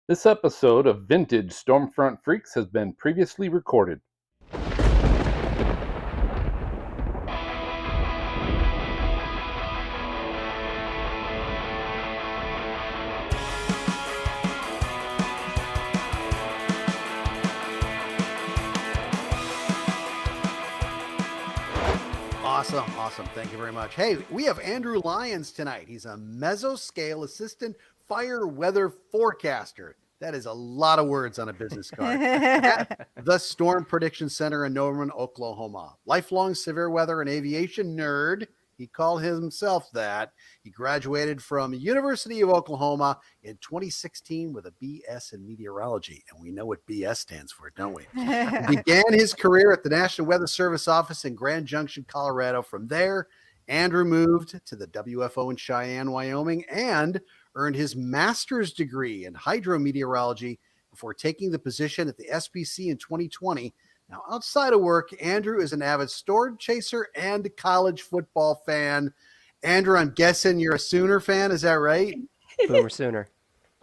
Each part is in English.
This episode of Vintage Stormfront Freaks has been previously recorded. Awesome. Thank you very much. Hey, we have Andrew Lyons tonight. He's a mesoscale assistant fire weather forecaster. That is a lot of words on a business card. At the Storm Prediction Center in Norman, Oklahoma. Lifelong severe weather and aviation nerd. He called himself that. He graduated from University of Oklahoma in 2016 with a BS in meteorology. And we know what BS stands for, don't we? He began his career at the National Weather Service office in Grand Junction, Colorado. From there, Andrew moved to the WFO in Cheyenne, Wyoming, and earned his master's degree in hydrometeorology before taking the position at the SPC in 2020. Now, outside of work, Andrew is an avid storm chaser and college football fan. Andrew, I'm guessing you're a Sooner fan. Is that right? Boomer Sooner.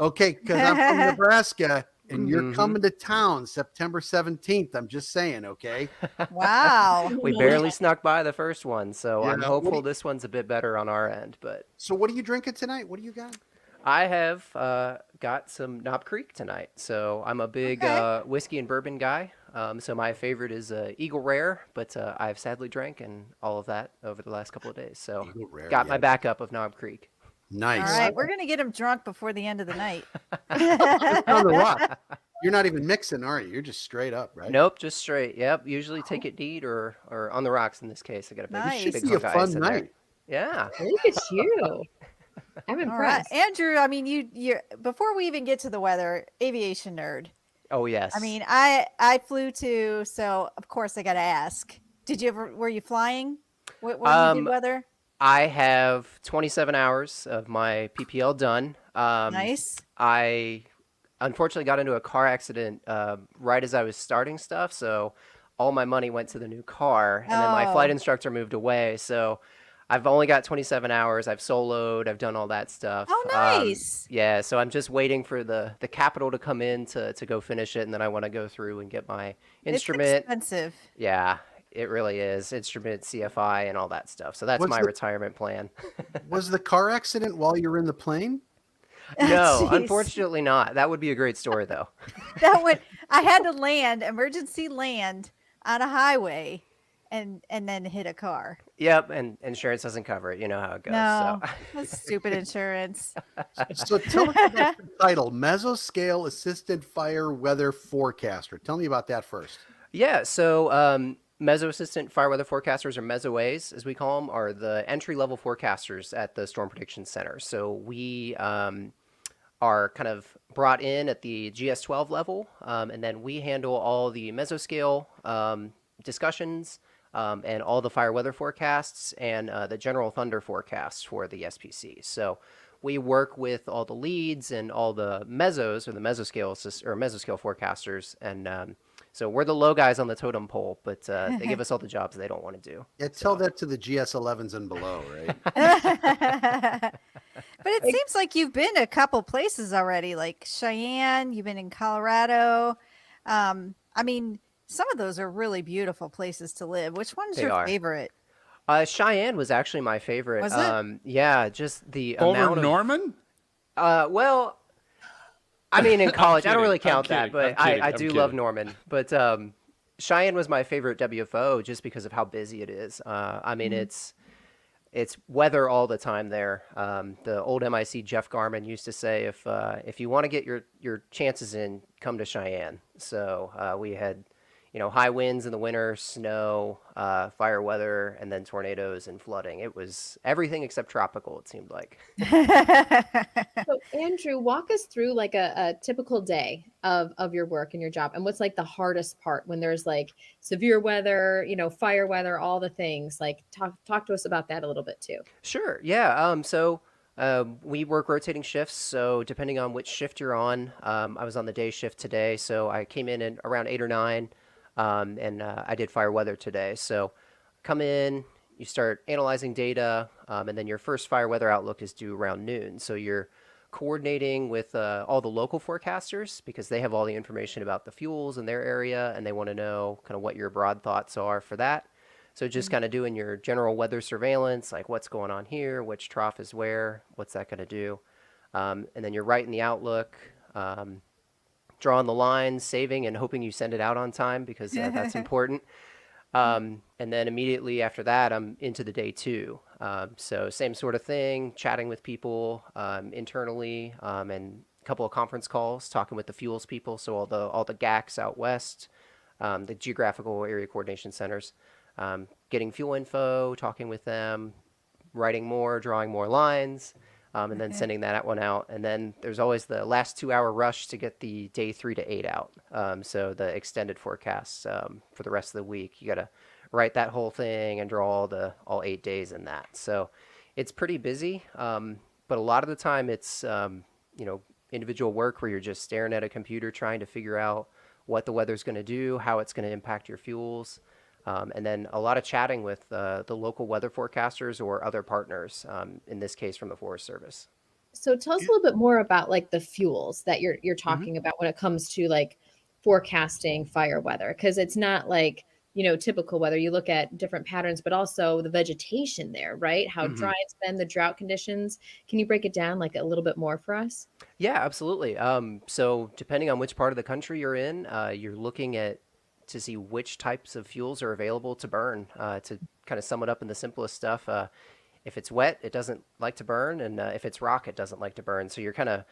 Okay, because I'm from Nebraska, and you're coming to town September 17th. I'm just saying, okay? Wow. We barely snuck by the first one, so Yeah, I'm hopeful this one's a bit better on our end. But So what are you drinking tonight? What do you got? I have got some Knob Creek tonight, so I'm a big whiskey and bourbon guy. So my favorite is Eagle Rare, but I've sadly drank and all of that over the last couple of days. So Eagle Rare, got my yeah. backup of Knob Creek. Nice. All right, we're going to get him drunk before the end of the night. On the rock. You're not even mixing, are you? You're just straight up, right? Nope, just straight. Yep, usually take it neat or on the rocks in this case. I got a big, Nice. Should big be a hunk of fun ice in there. night. Yeah. Look at you. I'm All right, impressed. Andrew, I mean, you before we even get to the weather, aviation nerd. Oh, yes. I mean, I flew to, so of course I got to ask. Were you flying? When you did weather? I have 27 hours of my PPL done. Nice. I unfortunately got into a car accident right as I was starting stuff, so all my money went to the new car, and then my flight instructor moved away, so I've only got 27 hours. I've soloed. I've done all that stuff. Oh, nice. Yeah, so I'm just waiting for the capital to come in to go finish it, and then I want to go through and get my instrument. It's expensive. Yeah, it really is. Instrument, CFI, and all that stuff. So that's What's my the- retirement plan. Was the car accident while you were in the plane? No, Jeez. unfortunately not. That would be a great story, though. I had to emergency land on a highway and then hit a car. Yep, and insurance doesn't cover it. You know how it goes. No, So. that's stupid insurance. So tell us about the title, Mesoscale Assistant Fire Weather Forecaster. Tell me about that first. Yeah, so Meso Assistant Fire Weather Forecasters, or MESOAs, as we call them, are the entry-level forecasters at the Storm Prediction Center. So we are kind of brought in at the GS12 level, and then we handle all the mesoscale discussions and all the fire weather forecasts and the general thunder forecasts for the SPC. So we work with all the leads and all the mesos, or the mesoscale forecasters, and so we're the low guys on the totem pole, but they give us all the jobs they don't want to do. Yeah, tell that to the GS11s and below, right? But it seems like you've been a couple places already, like Cheyenne, you've been in Colorado. I mean, some of those are really beautiful places to live. Which one's They your are. favorite? Cheyenne was actually my favorite. Was it? Yeah, just the Over amount of Norman? Well, I mean, in college, I don't kidding, really I'm count that, kidding, but I'm kidding, I I'm do love kidding. Norman. But Cheyenne was my favorite WFO just because of how busy it is. I mean, it's weather all the time there. The old MIC Jeff Garman used to say, if you want to get your chances in, come to Cheyenne. So we had, high winds in the winter, snow, fire weather, and then tornadoes and flooding. It was everything except tropical, it seemed like. So Andrew, walk us through like a typical day of your work and your job, and what's like the hardest part when there's like severe weather, fire weather, all the things. Like talk to us about that a little bit too. Sure. Yeah. So we work rotating shifts. So depending on which shift you're on, I was on the day shift today. So I came in at around 8 or 9, and I did fire weather today. So come in, you start analyzing data, and then your first fire weather outlook is due around noon. So you're coordinating with all the local forecasters because they have all the information about the fuels in their area and they want to know kind of what your broad thoughts are for that. So just kind of doing your general weather surveillance, like what's going on here, which trough is where, what's that going to do. And then you're writing the outlook, drawing the lines, saving, and hoping you send it out on time because that's important. And then immediately after that, I'm into the day two. So same sort of thing, chatting with people internally, and a couple of conference calls, talking with the fuels people. So all the GACs out west, the geographical area coordination centers, getting fuel info, talking with them, writing more, drawing more lines, and then sending that one out. And then there's always the last 2-hour rush to get the day 3 to 8 out. So the extended forecasts for the rest of the week. You got to write that whole thing and draw all 8 days in that. So it's pretty busy, but a lot of the time it's individual work where you're just staring at a computer trying to figure out what the weather's going to do, how it's going to impact your fuels. And then a lot of chatting with the local weather forecasters or other partners, in this case from the Forest Service. So tell us a little bit more about like the fuels that you're talking about when it comes to like forecasting fire weather, because it's not like, typical weather. You look at different patterns, but also the vegetation there, right? How dry it's been, the drought conditions. Can you break it down like a little bit more for us? Yeah, absolutely. So depending on which part of the country you're in, you're looking at to see which types of fuels are available to burn. To kind of sum it up in the simplest stuff, if it's wet, it doesn't like to burn, and if it's rock, it doesn't like to burn. So you're kind of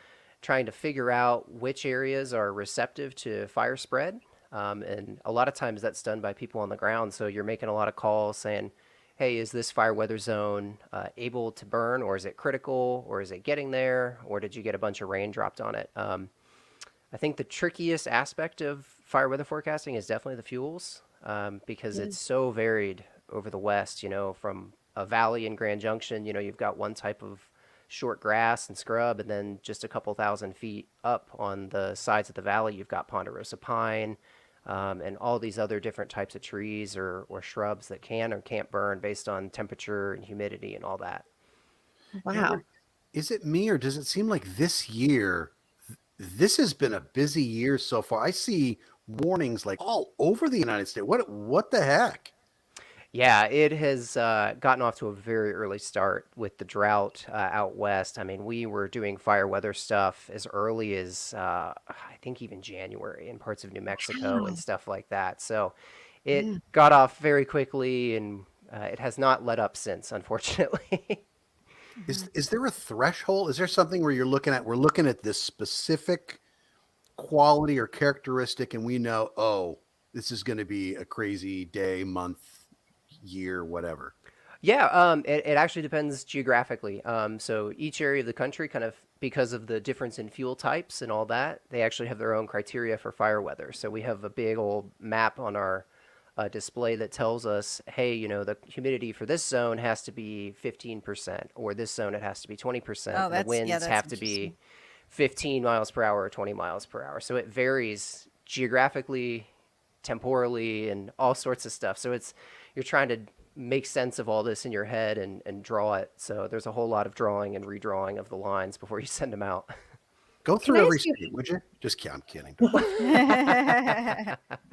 trying to figure out which areas are receptive to fire spread, and a lot of times that's done by people on the ground. So you're making a lot of calls saying, hey, is this fire weather zone able to burn, or is it critical, or is it getting there, or did you get a bunch of rain dropped on it? I think the trickiest aspect of fire weather forecasting is definitely the fuels, because it's so varied over the West. From a valley in Grand Junction, you've got one type of short grass and scrub, and then just a couple thousand feet up on the sides of the valley, you've got ponderosa pine, and all these other different types of trees or shrubs that can or can't burn based on temperature and humidity and all that. Wow. Is it me, or does it seem like this year, this has been a busy year so far? I see warnings like all over the United States. What the heck? Yeah, it has gotten off to a very early start with the drought out west. I mean, we were doing fire weather stuff as early as I think even January in parts of New Mexico and stuff like that. So it got off very quickly, and it has not let up since, unfortunately. Is there a threshold? Is there something where we're looking at this specific quality or characteristic, and we know, oh, this is going to be a crazy day, month, year, whatever? Yeah, it actually depends geographically. So each area of the country, kind of because of the difference in fuel types and all that, they actually have their own criteria for fire weather. So we have a big old map on our display that tells us, hey, the humidity for this zone has to be 15%, or this zone it has to be 20%. Oh, The winds that's have to be 15 miles per hour or 20 miles per hour. So it varies geographically, temporally, and all sorts of stuff. So you're trying to make sense of all this in your head and draw it. So there's a whole lot of drawing and redrawing of the lines before you send them out. Go Can through I every ask you- state, would you? Just kidding. I'm kidding.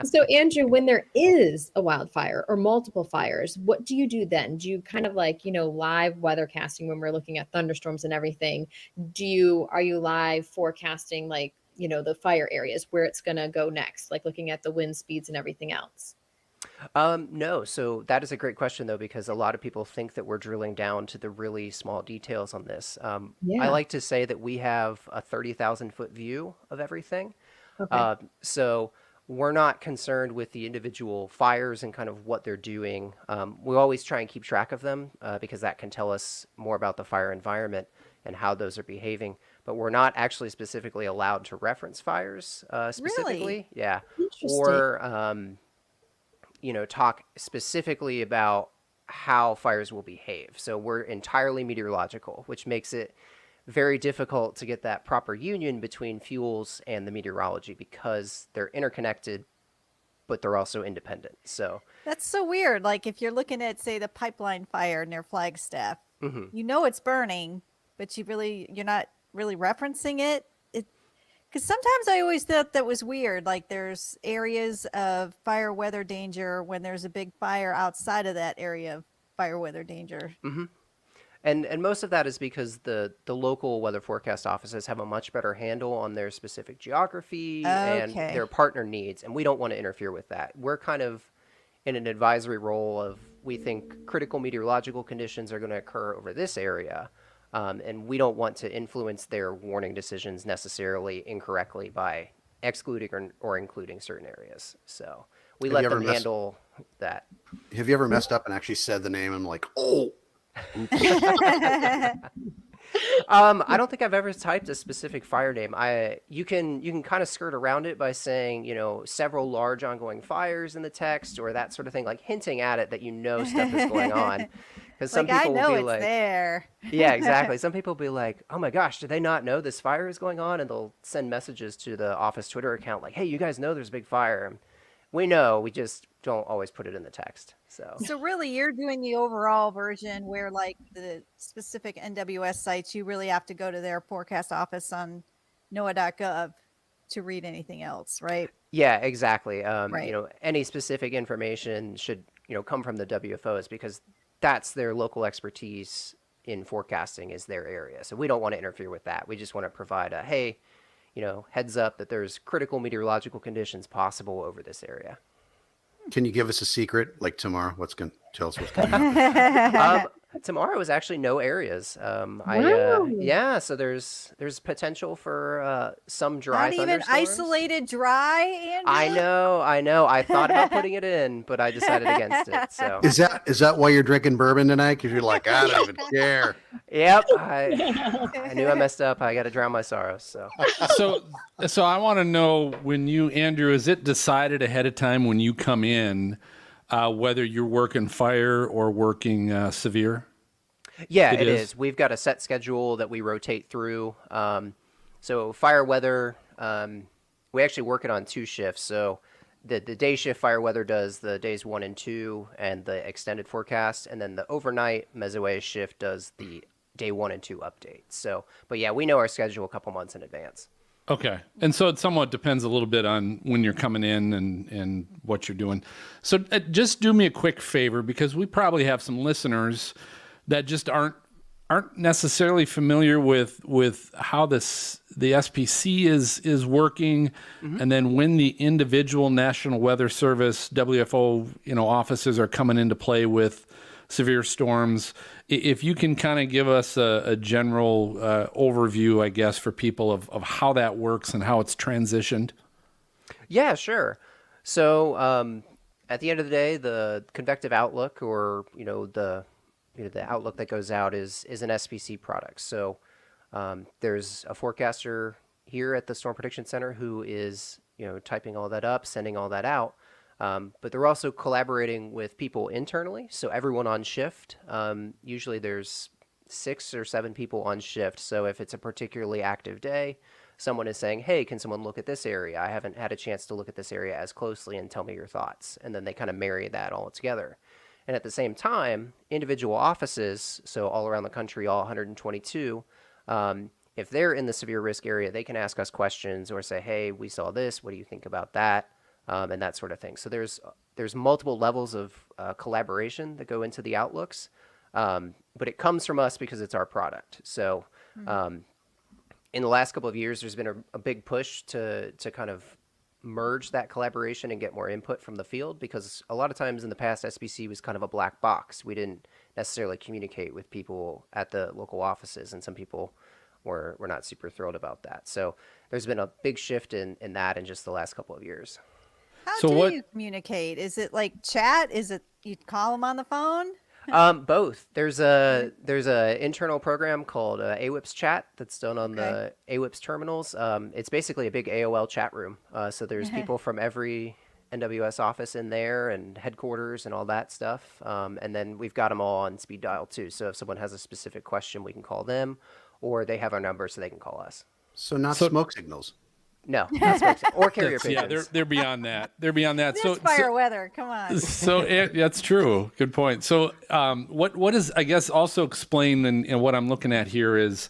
So Andrew, when there is a wildfire or multiple fires, what do you do then? Do you kind of like, live weather casting when we're looking at thunderstorms and everything? Are you live forecasting like, the fire areas where it's going to go next, like looking at the wind speeds and everything else? No. So that is a great question, though, because a lot of people think that we're drilling down to the really small details on this. I Yeah. like to say that we have a 30,000-foot view of everything. Okay. So we're not concerned with the individual fires and kind of what they're doing. We always try and keep track of them because that can tell us more about the fire environment and how those are behaving. But we're not actually specifically allowed to reference fires specifically. Really? Yeah. Interesting. Or talk specifically about how fires will behave. So we're entirely meteorological, which makes it very difficult to get that proper union between fuels and the meteorology because they're interconnected, but they're also independent. So That's so weird. Like if you're looking at, say, the pipeline fire near Flagstaff, mhm. it's burning, but you're not really referencing it. Because sometimes I always thought that was weird. Like there's areas of fire weather danger when there's a big fire outside of that area of fire weather danger. Mm-hmm. And most of that is because the local weather forecast offices have a much better handle on their specific geography and their partner needs, and we don't want to interfere with that. We're kind of in an advisory role of, we think critical meteorological conditions are going to occur over this area, and we don't want to influence their warning decisions necessarily incorrectly by excluding or including certain areas. So we let them handle that. Have you ever messed up and actually said the name and like, oh? I don't think I've ever typed a specific fire name. You can kind of skirt around it by saying, several large ongoing fires in the text or that sort of thing, like hinting at it that stuff is going on. Because some people will be like, there. Yeah, exactly. Some people will be like, oh my gosh, do they not know this fire is going on? And they'll send messages to the office Twitter account like, hey, you guys know there's a big fire. We know, we just don't always put it in the text. So really you're doing the overall version where like the specific NWS sites, you really have to go to their forecast office on NOAA.gov to read anything else, right? Yeah, exactly. Right. Any specific information should, come from the WFOs because that's their local expertise in forecasting is their area. So we don't want to interfere with that. We just want to provide a, hey, heads up that there's critical meteorological conditions possible over this area. Can you give us a secret? Like tomorrow, tell us what's going to happen? Tomorrow is actually no areas. Wow. So there's potential for some dry Not even thunderstorms. isolated dry, Andrew? I know. I thought about putting it in, but I decided against it. So is that why you're drinking bourbon tonight? Because you're like, I don't even care. Yep. I knew I messed up. I got to drown my sorrows. So I want to know when you, Andrew, is it decided ahead of time when you come in whether you're working fire or working severe? Yeah, it is. We've got a set schedule that we rotate through. So fire weather, we actually work it on 2 shifts. So the day shift fire weather does the days 1 and 2 and the extended forecast. And then the overnight Mesoways shift does the day 1 and 2 updates. So, but yeah, we know our schedule a couple months in advance. Okay. And so it somewhat depends a little bit on when you're coming in and what you're doing. So just do me a quick favor, because we probably have some listeners that just aren't necessarily familiar with how the SPC is working, and then when the individual National Weather Service WFO offices are coming into play with severe storms. If you can kind of give us a general overview, I guess, for people of how that works and how it's transitioned. Yeah, sure. So at the end of the day, the convective outlook, or the outlook that goes out is an SPC product. So there's a forecaster here at the Storm Prediction Center who is typing all that up, sending all that out. But they're also collaborating with people internally. So everyone on shift, usually there's 6 or 7 people on shift. So if it's a particularly active day, someone is saying, hey, can someone look at this area? I haven't had a chance to look at this area as closely and tell me your thoughts. And then they kind of marry that all together. And at the same time, individual offices, so all around the country, all 122, if they're in the severe risk area, they can ask us questions or say, hey, we saw this. What do you think about that? And that sort of thing. So there's multiple levels of collaboration that go into the outlooks, but it comes from us because it's our product. So in the last couple of years, there's been a big push to kind of merge that collaboration and get more input from the field, because a lot of times in the past, SPC was kind of a black box. We didn't necessarily communicate with people at the local offices, and some people were not super thrilled about that. So there's been a big shift in that in just the last couple of years. How do you communicate? Is it like chat? Is it you call them on the phone? Both. There's a internal program called AWIPS Chat that's done on the AWIPS terminals. It's basically a big AOL chat room. So there's people from every NWS office in there and headquarters and all that stuff. And then we've got them all on speed dial too. So if someone has a specific question, we can call them, or they have our number so they can call us. So smoke signals. No, or carrier pigeons. Yeah, they're beyond that. They're beyond that. It's fire weather. Come on. So that's true. Good point. So what is, I guess, also explained, and what I'm looking at here is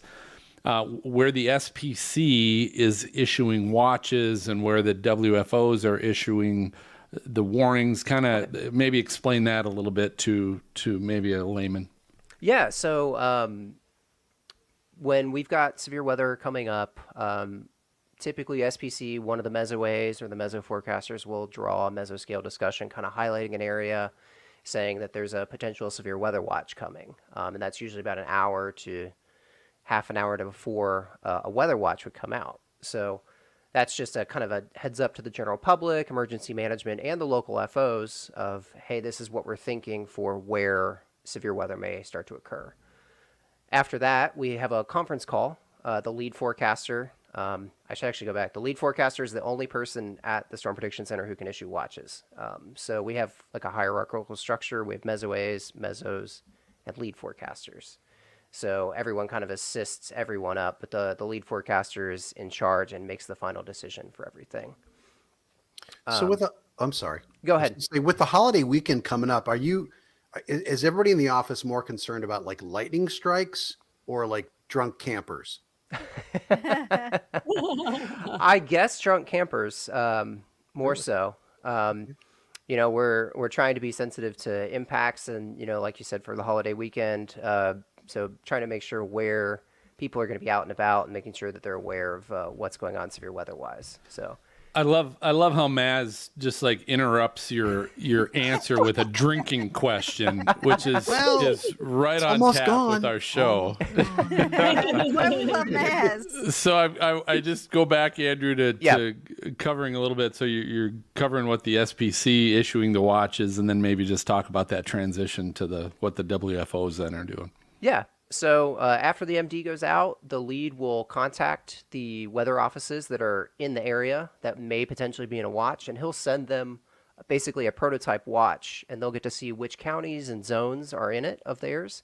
where the SPC is issuing watches and where the WFOs are issuing the warnings. Kind of maybe explain that a little bit to maybe a layman. Yeah. So when we've got severe weather coming up, typically SPC, one of the mesoways or the meso forecasters will draw a mesoscale discussion, kind of highlighting an area, saying that there's a potential severe weather watch coming. And that's usually about an hour to half an hour to before a weather watch would come out. So that's just a kind of a heads up to the general public, emergency management, and the local FOs of, hey, this is what we're thinking for where severe weather may start to occur. After that, we have a conference call. The lead forecaster, I should actually go back. The lead forecaster is the only person at the Storm Prediction Center who can issue watches. So we have like a hierarchical structure. We have mesoways, mesos, and lead forecasters. So everyone kind of assists everyone up, but the lead forecaster is in charge and makes the final decision for everything. So I'm sorry. Go ahead. With the holiday weekend coming up, is everybody in the office more concerned about like lightning strikes or like drunk campers? I guess drunk campers, more so. We're trying to be sensitive to impacts and, like you said, for the holiday weekend. So trying to make sure where people are going to be out and about and making sure that they're aware of what's going on severe weather wise. So I love how Maz just like interrupts your answer with a drinking question, which is right on tap with our show. We love Maz. So I just go back, Andrew, to covering a little bit. So you're covering what the SPC issuing the watches, and then maybe just talk about that transition to what the WFOs then are doing. Yeah. So after the MD goes out, the lead will contact the weather offices that are in the area that may potentially be in a watch, and he'll send them basically a prototype watch, and they'll get to see which counties and zones are in it of theirs.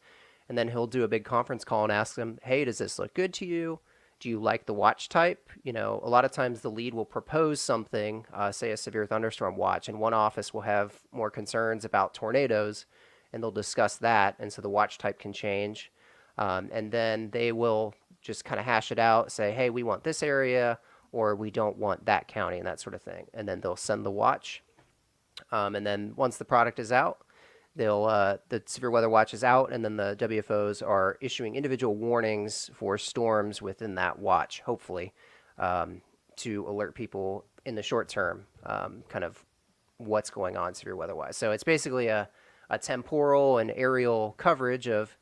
And then he'll do a big conference call and ask them, hey, does this look good to you? Do you like the watch type? A lot of times the lead will propose something, say a severe thunderstorm watch, and one office will have more concerns about tornadoes, and they'll discuss that, and so the watch type can change. And then they will just kind of hash it out, say, hey, we want this area, or we don't want that county, and that sort of thing. And then they'll send the watch. And then once the product is out, the severe weather watch is out, and then the WFOs are issuing individual warnings for storms within that watch, hopefully, to alert people in the short term, kind of what's going on severe weather-wise. So it's basically a temporal and aerial coverage of,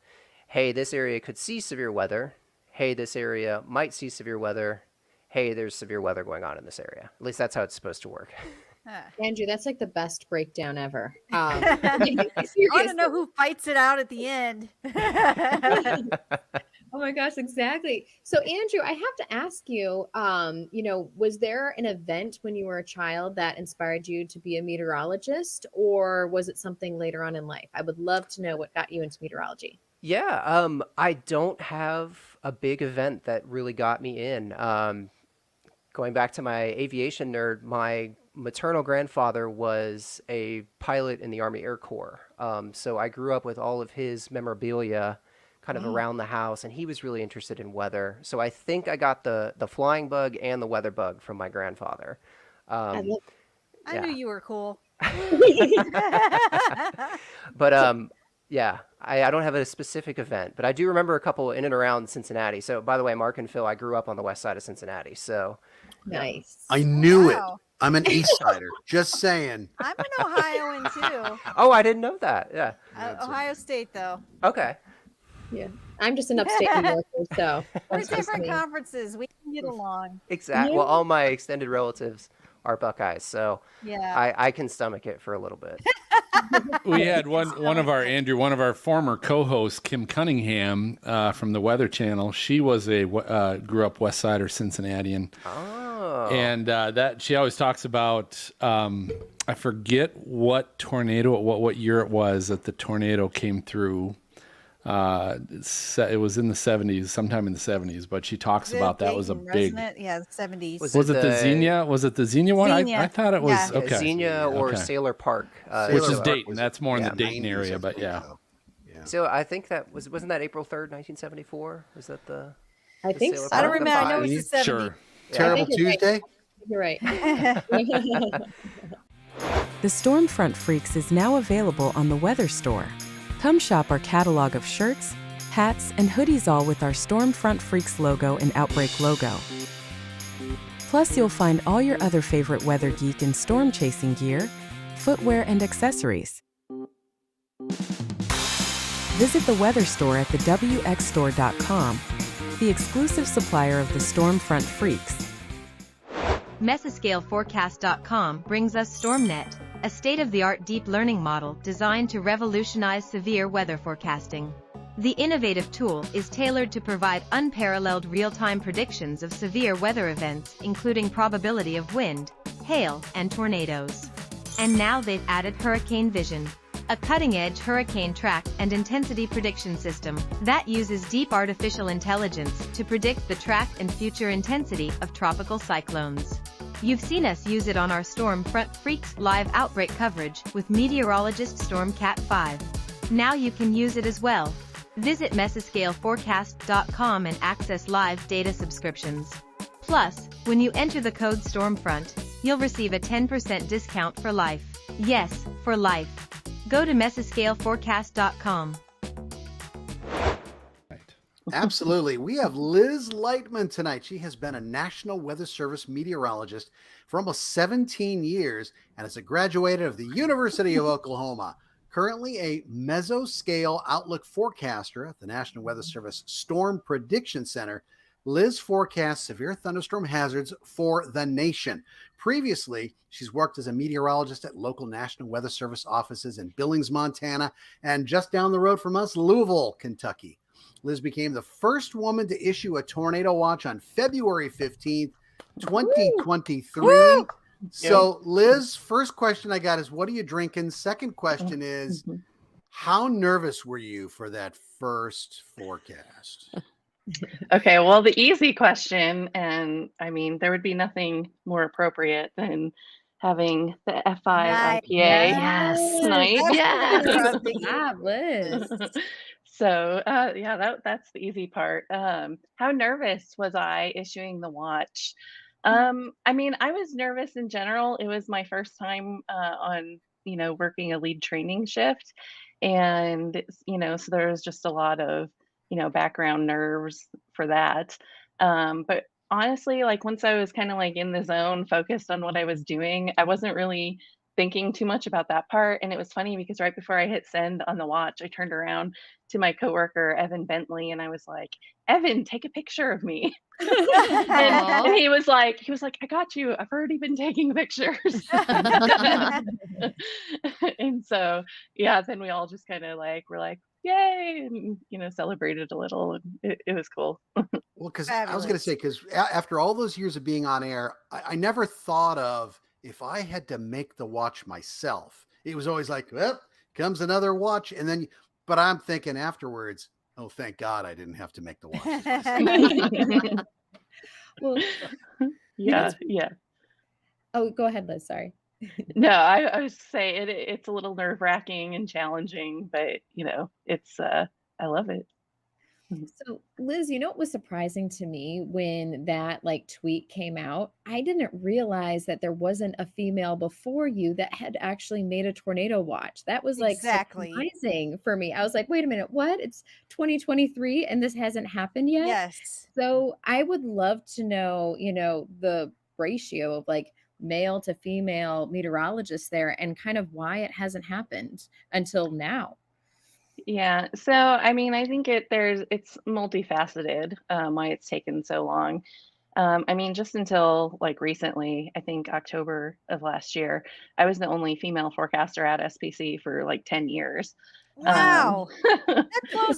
hey, this area could see severe weather. Hey, this area might see severe weather. Hey, there's severe weather going on in this area. At least that's how it's supposed to work. Andrew, that's like the best breakdown ever. I want to know who fights it out at the end. Oh my gosh, exactly. So Andrew, I have to ask you, was there an event when you were a child that inspired you to be a meteorologist, or was it something later on in life? I would love to know what got you into meteorology. Yeah, I don't have a big event that really got me in. Going back to my aviation nerd, my maternal grandfather was a pilot in the Army Air Corps. So I grew up with all of his memorabilia kind of around the house, and he was really interested in weather. So I think I got the flying bug and the weather bug from my grandfather. I knew you were cool. But yeah, I don't have a specific event, but I do remember a couple in and around Cincinnati. So by the way, Mark and Phil, I grew up on the west side of Cincinnati. So nice. I knew it. I'm an East Sider. Just saying. I'm an Ohioan too. Oh, I didn't know that. Yeah. Ohio State though. Okay. Yeah. I'm just an upstate New Yorker, so We're different conferences. We can get along. Exactly. Yeah. Well, all my extended relatives are Buckeyes, so yeah, I can stomach it for a little bit. We had one of our former co-hosts, Kim Cunningham, from the Weather Channel. She was grew up West Sider Cincinnatian. Oh. And that she always talks about. I forget what tornado, what year it was that the tornado came through. It was in the 70s, sometime in the 70s, but she talks about that was a big. Yeah, 70s. Was it the Xenia? Was it the Xenia one? Xenia. I thought it was. Yeah. Okay. Xenia or Okay. Sailor Park, Which is Sailor Park Dayton. was- That's more in the yeah, Dayton 90s, area, I but think yeah. so. Yeah. So I think that wasn't that April 3rd, 1974? Was that the? I think sail so. I don't across the remember. I know five. it's the 70s. Sure. Terrible think you're right. Tuesday. You're right. The Stormfront Freaks is now available on the Weather Store. Come shop our catalog of shirts, hats, and hoodies, all with our Stormfront Freaks logo and Outbreak logo. Plus, you'll find all your other favorite weather geek and storm chasing gear, footwear, and accessories. Visit the Weather Store at thewxstore.com, the exclusive supplier of the Stormfront Freaks. Mesoscaleforecast.com brings us StormNet, a state-of-the-art deep learning model designed to revolutionize severe weather forecasting. The innovative tool is tailored to provide unparalleled real-time predictions of severe weather events, including probability of wind, hail, and tornadoes. And now they've added Hurricane Vision, a cutting-edge hurricane track and intensity prediction system that uses deep artificial intelligence to predict the track and future intensity of tropical cyclones. You've seen us use it on our Stormfront Freaks live outbreak coverage with meteorologist Stormcat 5. Now you can use it as well. Visit Mesoscaleforecast.com and access live data subscriptions. Plus, when you enter the code Stormfront, you'll receive a 10% discount for life. Yes, for life. Go to Mesoscaleforecast.com. Absolutely. We have Liz Leitman tonight. She has been a National Weather Service meteorologist for almost 17 years and is a graduate of the University of Oklahoma. Currently a mesoscale outlook forecaster at the National Weather Service Storm Prediction Center, Liz forecasts severe thunderstorm hazards for the nation. Previously, she's worked as a meteorologist at local National Weather Service offices in Billings, Montana, and just down the road from us, Louisville, Kentucky. Liz became the first woman to issue a tornado watch on February 15th, 2023. Woo! So, Liz, first question I got is, what are you drinking? Second question is, how nervous were you for that first forecast? Okay, well, the easy question, and I mean, there would be nothing more appropriate than having the FI Nice. IPA Yes. tonight. Yes. Yeah, Liz. So, yeah, that's the easy part. How nervous was I issuing the watch? I mean, I was nervous in general. It was my first time on, working a lead training shift. And, so there was just a lot of, background nerves for that. But honestly, like once I was kind of like in the zone, focused on what I was doing, I wasn't really thinking too much about that part. And it was funny because right before I hit send on the watch, I turned around to my coworker, Evan Bentley, and I was like, Evan, take a picture of me. and he was like, I got you. I've already been taking pictures. And so, yeah, then we all just kind of like, were like, yay, and, celebrated a little. And it was cool. Well, because I was going to say, because after all those years of being on air, I never thought of, if I had to make the watch myself, it was always like, well, comes another watch. And then, but I'm thinking afterwards, oh, thank God I didn't have to make the watch. Well, Yeah. oh, go ahead, Liz. Sorry. No, I was saying it's a little nerve wracking and challenging, but it's I love it. So, Liz, what was surprising to me when that tweet came out? I didn't realize that there wasn't a female before you that had actually made a tornado watch. That was Exactly. surprising for me. I was like, wait a minute, what? It's 2023 and this hasn't happened yet? Yes. So I would love to know, the ratio of male to female meteorologists there and kind of why it hasn't happened until now. Yeah. So, I mean, I think it's multifaceted, why it's taken so long. I mean, just until recently, I think October of last year, I was the only female forecaster at SPC for 10 years. Wow. That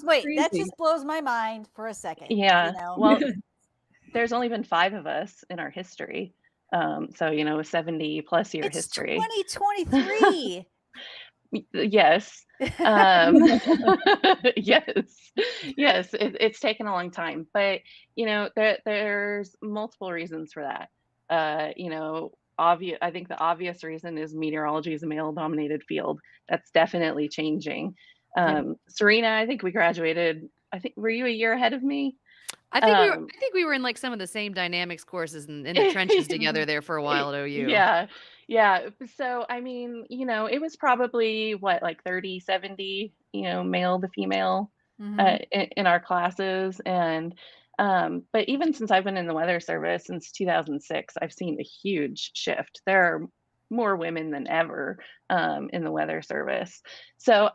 Crazy. just blows my mind for a second. Yeah. Well, there's only been 5 of us in our history. So, a 70 plus year It's history. 2023. Yes. Yes, it's taken a long time, but there's multiple reasons for that. I think the obvious reason is meteorology is a male dominated field. That's definitely changing. Serena, I think we graduated, were you a year ahead of me? I think we were in like some of the same dynamics courses in the trenches together there for a while at OU. Yeah. Yeah. So, I mean, it was probably what, like 30, 70, male to female Mhm. in our classes. But even since I've been in the weather service since 2006, I've seen a huge shift. There are more women than ever in the weather service. So,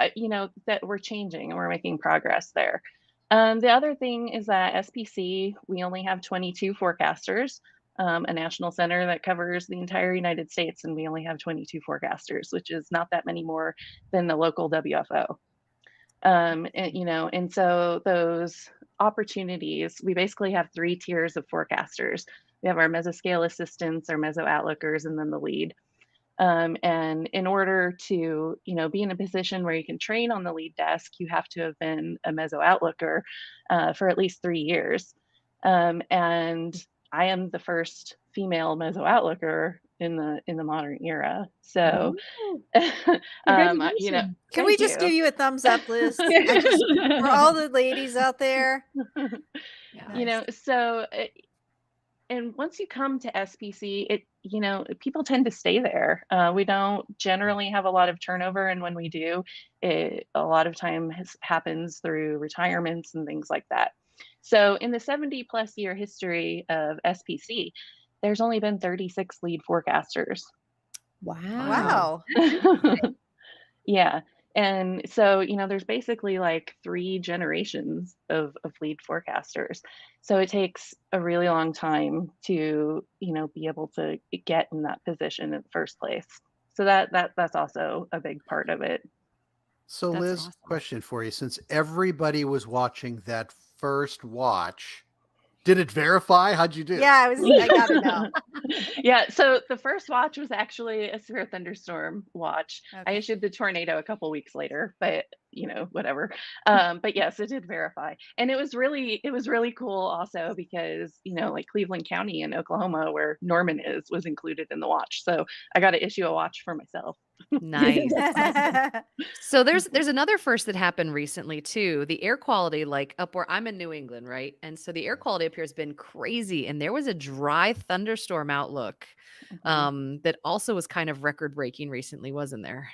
that we're changing and we're making progress there. The other thing is that SPC, we only have 22 forecasters, a national center that covers the entire United States, and we only have 22 forecasters, which is not that many more than the local WFO. And so those opportunities, we basically have 3 tiers of forecasters. We have our mesoscale assistants, our meso outlookers, and then the lead. And in order to, be in a position where you can train on the lead desk, you have to have been a meso outlooker for at least 3 years. And I am the first female meso outlooker in the modern era. So, Ooh, you know, congratulations. Can we thank just give you. you a thumbs up, Liz? For all the ladies out there. Nice. So and once you come to SPC, people tend to stay there. We don't generally have a lot of turnover, and when we do, a lot of time happens through retirements and things like that. So in the 70+ year history of SPC, there's only been 36 lead forecasters. Wow. Wow. Yeah. And so, there's basically like 3 generations of lead forecasters. So it takes a really long time to, be able to get in that position in the first place. So that's also a big part of it. So, That's Liz, awesome. question for you. Since everybody was watching that first watch, did it verify? How'd you do? Yeah, I got it now. Yeah, so the first watch was actually a severe thunderstorm watch. I Okay. issued the tornado a couple weeks later, but whatever. But yes, it did verify. And it was really cool also because, like Cleveland County in Oklahoma where Norman was included in the watch. So I got to issue a watch for myself. Nice. That's awesome. So there's another first that happened recently too. The air quality, like up where I'm in New England, right? And so the air quality up here has been crazy. And there was a dry thunderstorm outlook that also was kind of record breaking recently, wasn't there?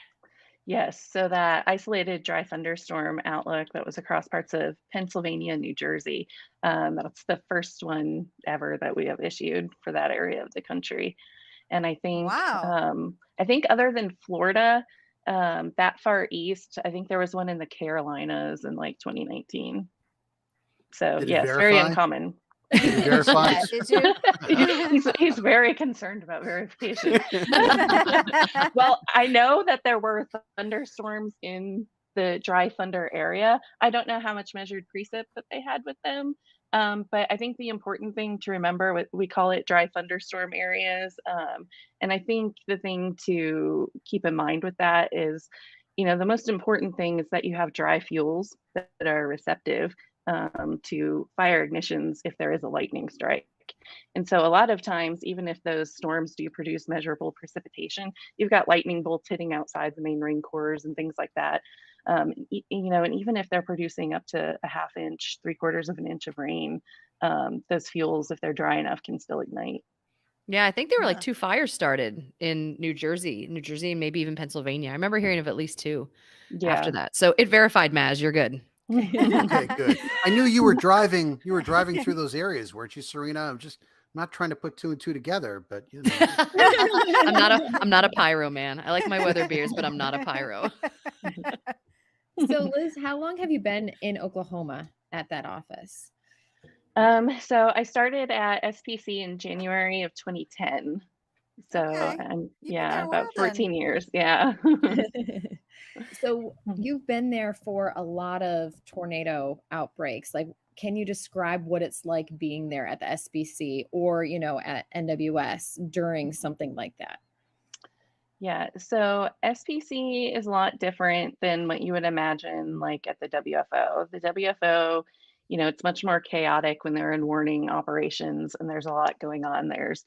Yes, so that isolated dry thunderstorm outlook that was across parts of Pennsylvania and New Jersey. That's the first one ever that we have issued for that area of the country. And Wow. I think other than Florida, that far east, I think there was one in the Carolinas in like 2019. So Did it yes, very verify? uncommon. Did it verify? Yeah, did you? He's very concerned about verification. Well, I know that there were thunderstorms in the dry thunder area. I don't know how much measured precip that they had with them. But I think the important thing to remember, we call it dry thunderstorm areas. And I think the thing to keep in mind with that is, the most important thing is that you have dry fuels that are receptive to fire ignitions if there is a lightning strike. And so a lot of times, even if those storms do produce measurable precipitation, you've got lightning bolts hitting outside the main rain cores and things like that. And even if they're producing up to a half inch, 3/4 of an inch of rain, those fuels, if they're dry enough, can still ignite. Yeah, I think there were like Huh. 2 fires started in New Jersey, and maybe even Pennsylvania. I remember hearing of at least 2 after Yeah. that. So it verified, Maz. You're good. Okay, good. I knew you were driving through those areas, weren't you, Serena? I'm not trying to put 2 and 2 together, but I'm not a pyro man. I like my weather beers, but I'm not a pyro. So, Liz, how long have you been in Oklahoma at that office? So I started at SPC in January of 2010. So Okay. I'm You've been there a while about 14 then. years. Yeah. So, you've been there for a lot of tornado outbreaks. Like, can you describe what it's like being there at the SBC or, at NWS during something like that? Yeah, so SPC is a lot different than what you would imagine, like at the WFO. The WFO, it's much more chaotic when they're in warning operations and there's a lot going on. There's,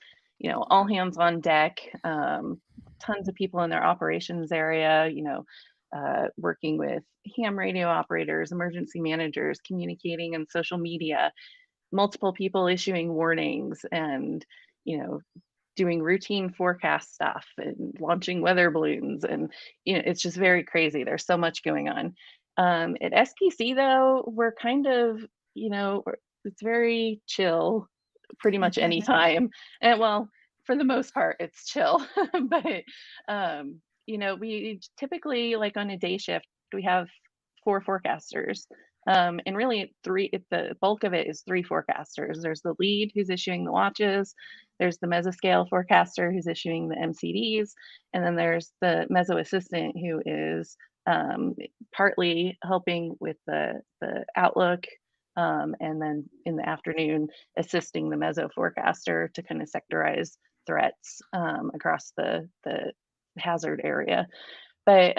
all hands on deck, tons of people in their operations area, working with ham radio operators, emergency managers, communicating on social media. multiple people issuing warnings and, doing routine forecast stuff and launching weather balloons. And, it's just very crazy. There's so much going on. At SPC, though, we're kind of, it's very chill pretty much any time. And well, for the most part, it's chill. But, we typically, like on a day shift, we have 4 forecasters. And really the bulk of it is 3 forecasters. There's the lead who's issuing the watches, there's the mesoscale forecaster who's issuing the MCDs, and then there's the meso assistant who is partly helping with the outlook, and then in the afternoon assisting the meso forecaster to kind of sectorize threats across the hazard area. But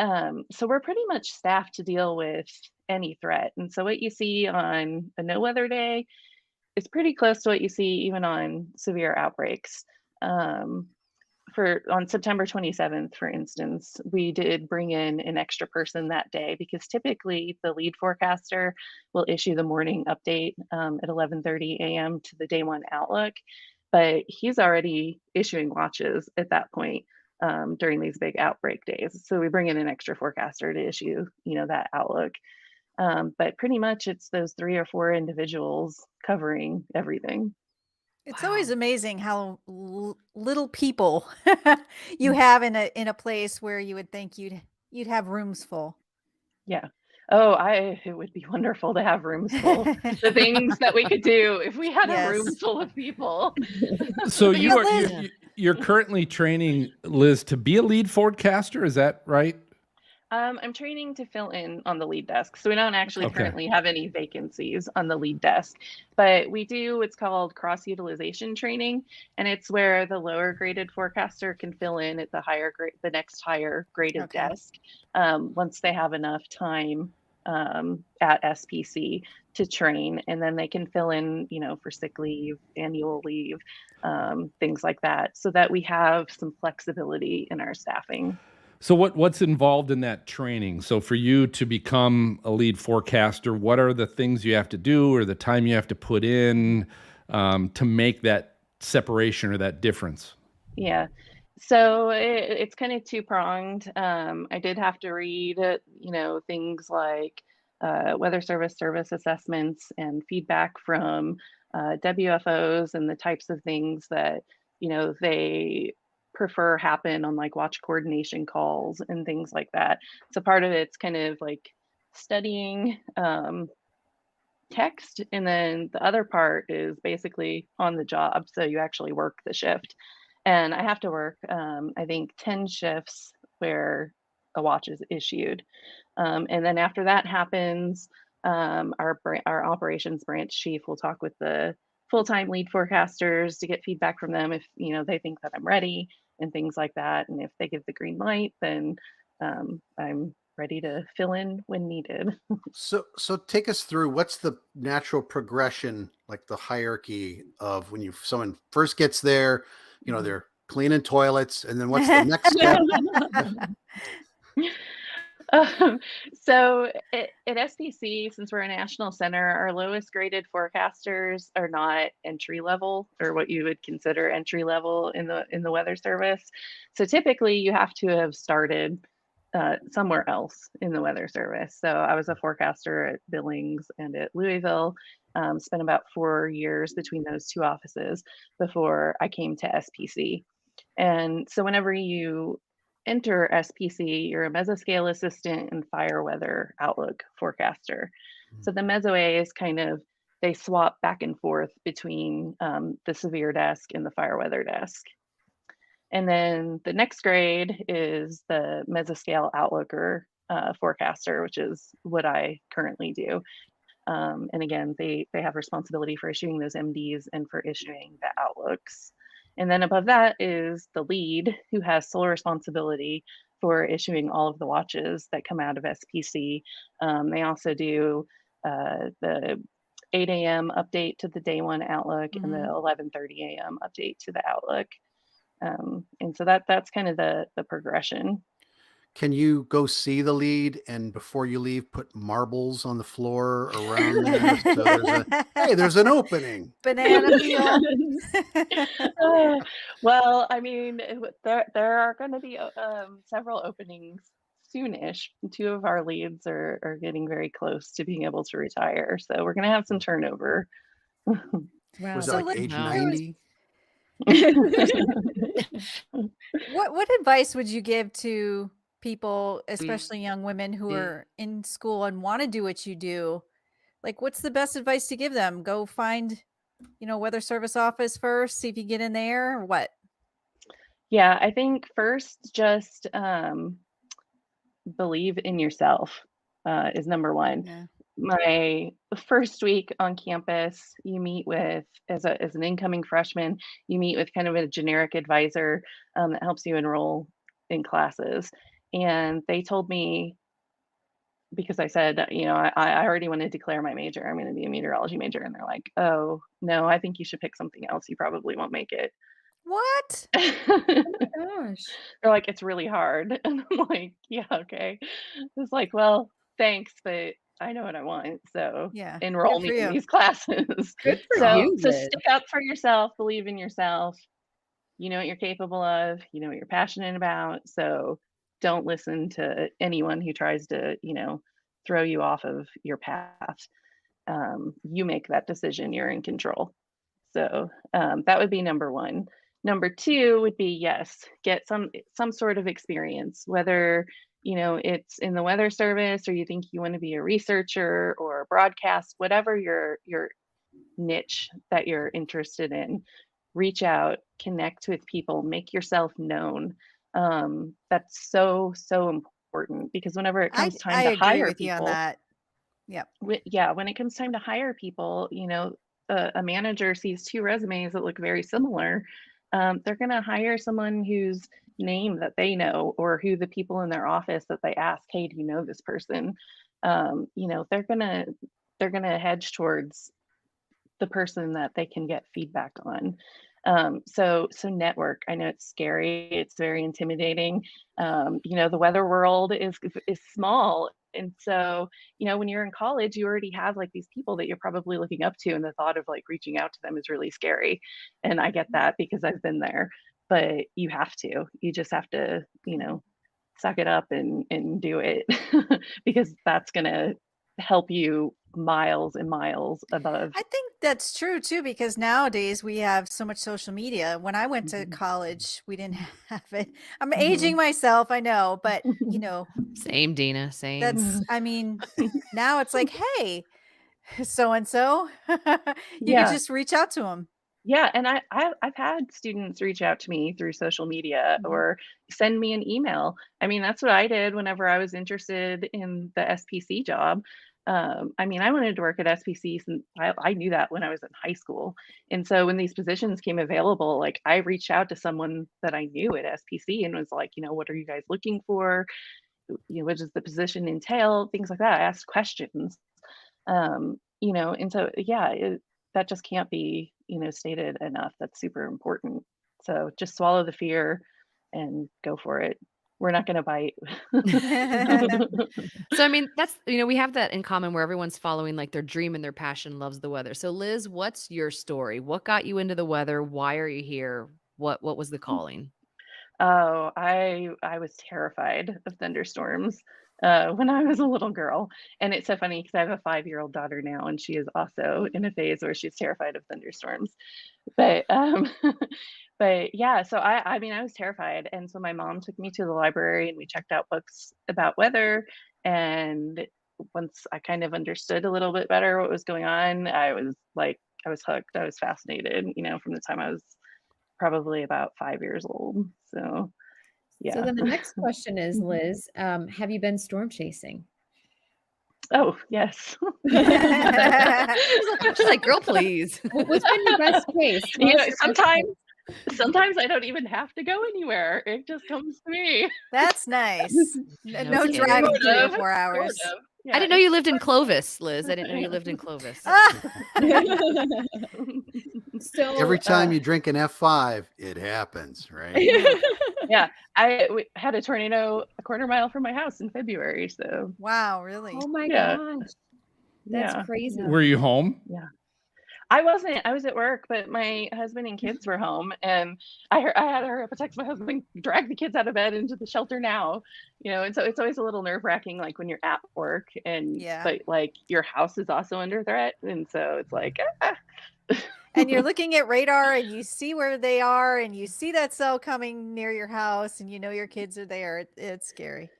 so we're pretty much staffed to deal with any threat. And so what you see on a no weather day is pretty close to what you see even on severe outbreaks. On September 27th, for instance, we did bring in an extra person that day because typically the lead forecaster will issue the morning update at 11:30 a.m. to the day 1 outlook, but he's already issuing watches at that point during these big outbreak days. So we bring in an extra forecaster to issue, that outlook. But pretty much it's those 3 or 4 individuals covering everything. It's always amazing how little people you have in a place where you would think you'd have rooms full. Yeah. Oh, it would be wonderful to have rooms full. The things that we could do if we had a room Yes. full of people. So But Liz, you're currently training Liz to be a lead forecaster, is that right? I'm training to fill in on the lead desk. So we don't actually Okay. currently have any vacancies on the lead desk, but we do what's called cross utilization training. And it's where the lower graded forecaster can fill in at the next higher graded Okay. desk once they have enough time at SPC to train. And then they can fill in, for sick leave, annual leave, things like that, so that we have some flexibility in our staffing. So what's involved in that training? So for you to become a lead forecaster, what are the things you have to do or the time you have to put in to make that separation or that difference? Yeah. So it's kind of 2-pronged. I did have to read, things like weather service assessments and feedback from WFOs and the types of things that, they prefer happen on like watch coordination calls and things like that. So part of it's kind of like studying text, and then the other part is basically on the job. So you actually work the shift. And I have to work, I think, 10 shifts where a watch is issued. And then after that happens, our operations branch chief will talk with the full-time lead forecasters to get feedback from them if, they think that I'm ready and things like that. And if they give the green light, then I'm ready to fill in when needed. So take us through what's the natural progression, like the hierarchy of when someone first gets there, they're cleaning toilets, and then what's the next step? So at SPC, since we're a national center, our lowest graded forecasters are not entry level or what you would consider entry level in the weather service. So typically you have to have started somewhere else in the weather service. So I was a forecaster at Billings and at Louisville, spent about 4 years between those 2 offices before I came to SPC. And so whenever you enter SPC, you're a mesoscale assistant and fire weather outlook forecaster. So the meso A's they swap back and forth between the severe desk and the fire weather desk. And then the next grade is the mesoscale outlooker forecaster, which is what I currently do. And again, they have responsibility for issuing those MDs and for issuing the outlooks. And then above that is the lead, who has sole responsibility for issuing all of the watches that come out of SPC. They also do the 8 a.m. update to the day 1 outlook and the 11:30 a.m. update to the outlook. And so that's kind of the progression. Can you go see the lead and before you leave, put marbles on the floor around there? So there's an opening. Banana peel. Uh, well, I mean, there are going to be several openings soonish. Two of our leads are getting very close to being able to retire, so we're going to have some turnover. Wow. Was it So like let- age Wow. 90? What advice would you give to people, especially young women who are in school and want to do what you do? Like, what's the best advice to give them? Go find, weather service office first, see if you get in there, or what? Yeah, I think first, just believe in yourself is number one. Yeah. My first week on campus, you meet with, as an incoming freshman, you meet with kind of a generic advisor that helps you enroll in classes. And they told me, because I said, I already want to declare my major. I'm going to be a meteorology major. And they're like, oh, no, I think you should pick something else. You probably won't make it. What? Gosh. They're like, it's really hard. And I'm like, yeah, okay. It's like, well, thanks, but I know what I want. So Yeah. enroll Good for me in you. these classes. Good for So you, so Liz. stick up for yourself, believe in yourself. You know what you're capable of, you know what you're passionate about. So don't listen to anyone who tries to, throw you off of your path. You make that decision, you're in control. So that would be number one. Number two would be, yes, get some sort of experience, whether it's in the weather service or you think you want to be a researcher or a broadcast, whatever your niche that you're interested in. Reach out, connect with people, make yourself known. That's so important, because whenever it I comes time I to agree hire with you on people, that. Yep. when it comes time to hire people, a manager sees two resumes that look very similar. They're going to hire someone whose name that they know, or who the people in their office that they ask, hey, do you know this person? They're gonna hedge towards the person that they can get feedback on. So network. I know it's scary. It's very intimidating. The weather world is small. And so, when you're in college, you already have like these people that you're probably looking up to, and the thought of like reaching out to them is really scary. And I get that because I've been there, but you just have to, suck it up and do it because that's going to help you miles and miles above. I think that's true too, because nowadays we have so much social media. When I went to Mhm. college, we didn't have it. I'm Mhm. aging myself, I know, but Same, Dina. Same. that's, I mean, now it's like, hey, so and so, you could Yeah. just reach out to them. Yeah, and I've had students reach out to me through social media Mhm. or send me an email. I mean, that's what I did whenever I was interested in the SPC job. I mean, I wanted to work at SPC since I knew that when I was in high school. And so when these positions came available, like I reached out to someone that I knew at SPC and was like, what are you guys looking for? What does the position entail? Things like that. I asked questions. And so yeah, that just can't be, stated enough. That's super important. So just swallow the fear and go for it. We're not going to bite. So, I mean, that's, we have that in common where everyone's following like their dream and their passion, loves the weather. So, Liz, what's your story? What got you into the weather? Why are you here? What was the calling? Oh, I was terrified of thunderstorms when I was a little girl. And it's so funny because I have a 5-year-old daughter now, and she is also in a phase where she's terrified of thunderstorms. But but yeah, so I mean, I was terrified. And so my mom took me to the library and we checked out books about weather. And once I kind of understood a little bit better what was going on, I was hooked. I was fascinated, from the time I was probably about 5 years old. So So yeah. then the next question is, Liz, have you been storm chasing? Oh, yes. She's like, girl, please. What's been your best case? Sometimes Sometimes I don't even have to go anywhere. It just comes to me. That's nice. No No kidding. driving Sort 3 or of, 4 hours. Sort of. I didn't know you lived in Clovis, Liz. I didn't know you lived in Clovis. So Every time you drink an F5, it happens, right? Yeah, we had a tornado a quarter mile from my house in February. So Wow, really? Oh my Yeah. gosh. That's yeah. crazy. Were you home? I wasn't. I was at work, but my husband and kids were home, and I had to hurry up and text my husband, drag the kids out of bed into the shelter now. And so it's always a little nerve wracking, like when you're at work, and Yeah. but like your house is also under threat, and so it's like. And you're looking at radar and you see where they are and you see that cell coming near your house and you know your kids are there. It's scary.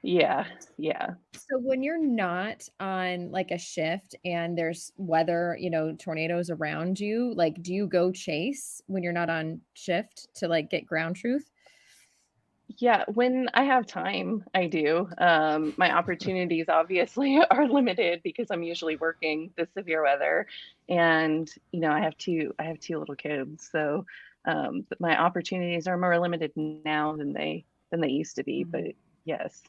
Yeah. So when you're not on like a shift and there's weather, tornadoes around you, like do you go chase when you're not on shift to like get ground truth? Yeah, when I have time, I do. My opportunities obviously are limited because I'm usually working the severe weather, and I have two little kids, so but my opportunities are more limited now than they used to be. But yes.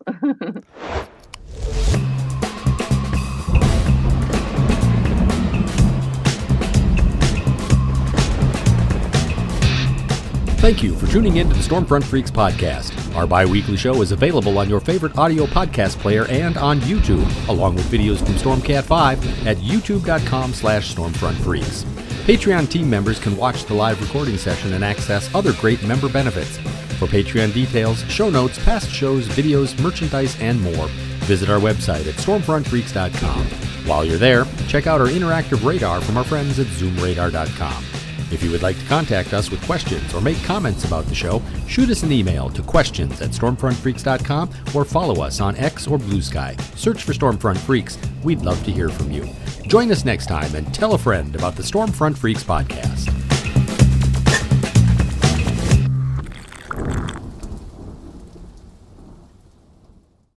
Thank you for tuning in to the Stormfront Freaks podcast. Our bi-weekly show is available on your favorite audio podcast player and on YouTube, along with videos from Stormcat 5 at youtube.com/stormfrontfreaks. Patreon team members can watch the live recording session and access other great member benefits. For Patreon details, show notes, past shows, videos, merchandise, and more, visit our website at stormfrontfreaks.com. While you're there, check out our interactive radar from our friends at zoomradar.com. If you would like to contact us with questions or make comments about the show, shoot us an email to questions@stormfrontfreaks.com or follow us on X or Blue Sky. Search for Stormfront Freaks. We'd love to hear from you. Join us next time and tell a friend about the Stormfront Freaks podcast.